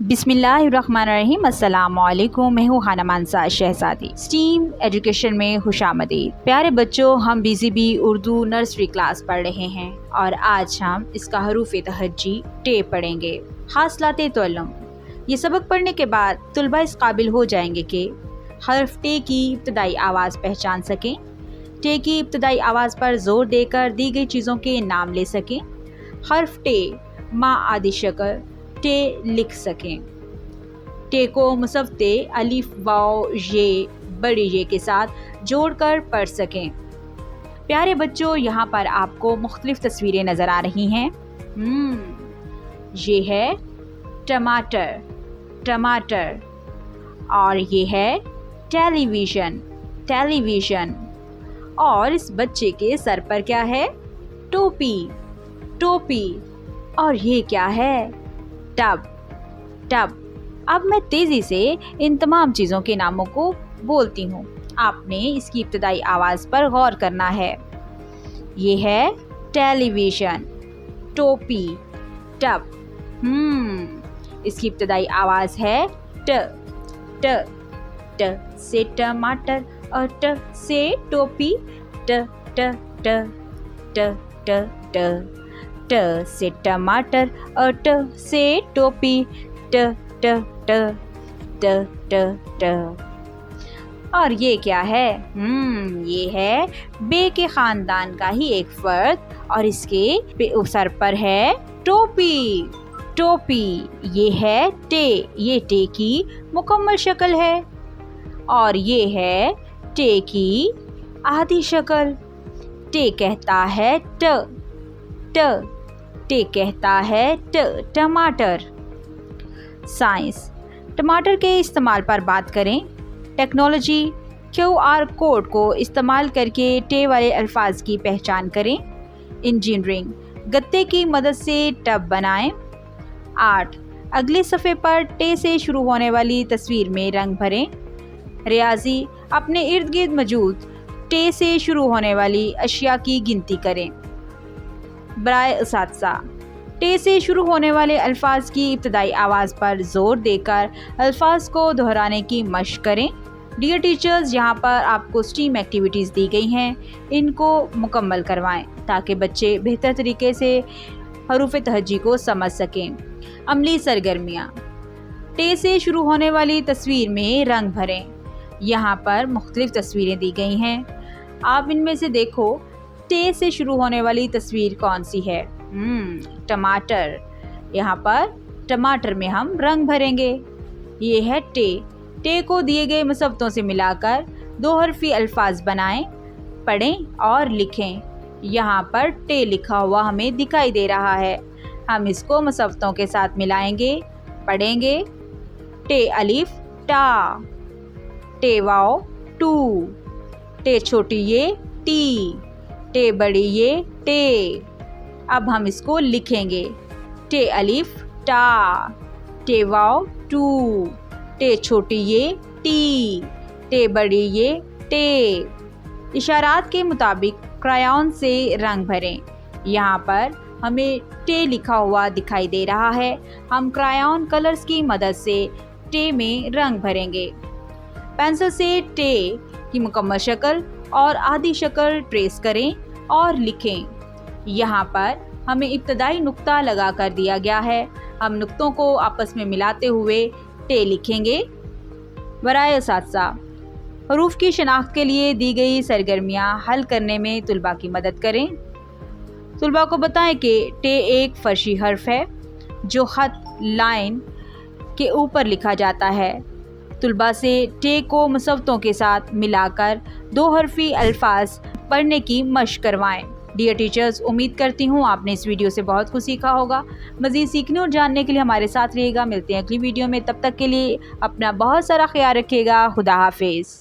बिस्मिल्लाहिर्रहमानिर्रहीम। अस्सलामुअलैकुम। मैं हूँ खाना मानसा शहजादी। स्टीम एजुकेशन में खुशामदीद। प्यारे बच्चों, हम BZB उर्दू नर्सरी क्लास पढ़ रहे हैं और आज हम इसका हरूफ तहज्जी टे पढ़ेंगे। हासिलाते तअल्लुम। ये सबक पढ़ने के बाद तुलबा इस काबिल हो जाएंगे कि हर्फ टे की इब्तदाई आवाज़ पहचान सकें, टे की इब्तदाई आवाज़ पर ज़ोर देकर दी गई चीज़ों के नाम ले सकें, हर्फ टे मा आदि शक्ल टे लिख सकें, टे को मुसव्वते अलिफ वाव ये बड़ी ये के साथ जोड़कर पढ़ सकें। प्यारे बच्चों, यहाँ पर आपको मुख्तलिफ तस्वीरें नज़र आ रही हैं। ये है टमाटर, टमाटर, और ये है टेलीविज़न, टेलीविज़न, और इस बच्चे के सर पर क्या है? टोपी, टोपी, और ये क्या है? Tub, tub. अब मैं तेज़ी से इन तमाम चीज़ों के नामों को बोलती हूँ, आपने इसकी इब्तदाई आवाज़ पर गौर करना है। ये है टेलीविज़न, टोपी, टब। इसकी इब्तदाई आवाज़ है ट, ट, ट से टमाटर और ट से टोपी, ट ट ट ट ट ट ट से टमाटर और ट से टोपी, ट ट ट ट ट ट। और ये क्या है? ये है बे के ख़ानदान का ही एक फ़र्द और इसके सर पर है टोपी, टोपी। ये है टे, ये टे की मुकम्मल शक्ल है और ये है टे की आधी शक्ल। टे कहता है ट, ट, टे कहता है ट, टमाटर। साइंस। टमाटर के इस्तेमाल पर बात करें। टेक्नोलॉजी। QR कोड को इस्तेमाल करके टे वाले अल्फाज की पहचान करें। इंजीनियरिंग। गत्ते की मदद से टब बनाएं। आर्ट। अगले सफ़े पर टे से शुरू होने वाली तस्वीर में रंग भरें। रियाजी। अपने इर्द गिर्द मौजूद टे से शुरू होने वाली अशिया की गिनती करें। बराए उसातिज़ा। टे से शुरू होने वाले अल्फाज की इब्तदाई आवाज़ पर ज़ोर देकर अल्फाज को दोहराने की मशक करें। डियर टीचर्स, यहाँ पर आपको स्टीम एक्टिविटीज़ दी गई हैं, इनको मुकम्मल करवाएं ताकि बच्चे बेहतर तरीके से हरूफ तहज्जी को समझ सकें। अमली सरगर्मियाँ। टे से शुरू होने वाली तस्वीर में रंग भरें। यहाँ पर मुख्तलिफ तस्वीरें दी गई हैं, आप इनमें से देखो टे से शुरू होने वाली तस्वीर कौन सी है? टमाटर। यहाँ पर टमाटर में हम रंग भरेंगे। ये है टे। टे को दिए गए मुसव्वतों से मिलाकर दो हरफी अल्फाज बनाएं, पढ़ें और लिखें। यहाँ पर टे लिखा हुआ हमें दिखाई दे रहा है, हम इसको मुसव्वतों के साथ मिलाएंगे, पढ़ेंगे। टे अलिफ टा, टे वाव टू, टे छोटी ये टी, टे बड़ी ये टे। अब हम इसको लिखेंगे। टे अलिफ टा, टे वाव टू, टे छोटी ये टी, टे बड़ी ये टे। इशारात के मुताबिक क्रायॉन से रंग भरें। यहाँ पर हमें टे लिखा हुआ दिखाई दे रहा है, हम क्रायॉन कलर्स की मदद से टे में रंग भरेंगे। पेंसिल से टे की मुकम्मल शक्ल और आधी शक्ल ट्रेस करें और लिखें। यहाँ पर हमें इब्तदाई नुक्ता लगा कर दिया गया है, हम नुक्तों को आपस में मिलाते हुए टे लिखेंगे। बराए उसातिज़ा। हरूफ की शनाख्त के लिए दी गई सरगर्मियाँ हल करने में तुलबा की मदद करें। तुलबा को बताएं कि टे एक फर्शी हर्फ है जो ख़त लाइन के ऊपर लिखा जाता है। तुलबा से टे को मुसव्वतों के साथ मिलाकर दो हरफी अल्फाज पढ़ने की मशक करवाएं। डियर टीचर्स, उम्मीद करती हूँ आपने इस वीडियो से बहुत कुछ सीखा होगा। मज़ीद सीखने और जानने के लिए हमारे साथ रहिएगा। मिलते हैं अगली वीडियो में, तब तक के लिए अपना बहुत सारा ख्याल रखिएगा। खुदा हाफिज़।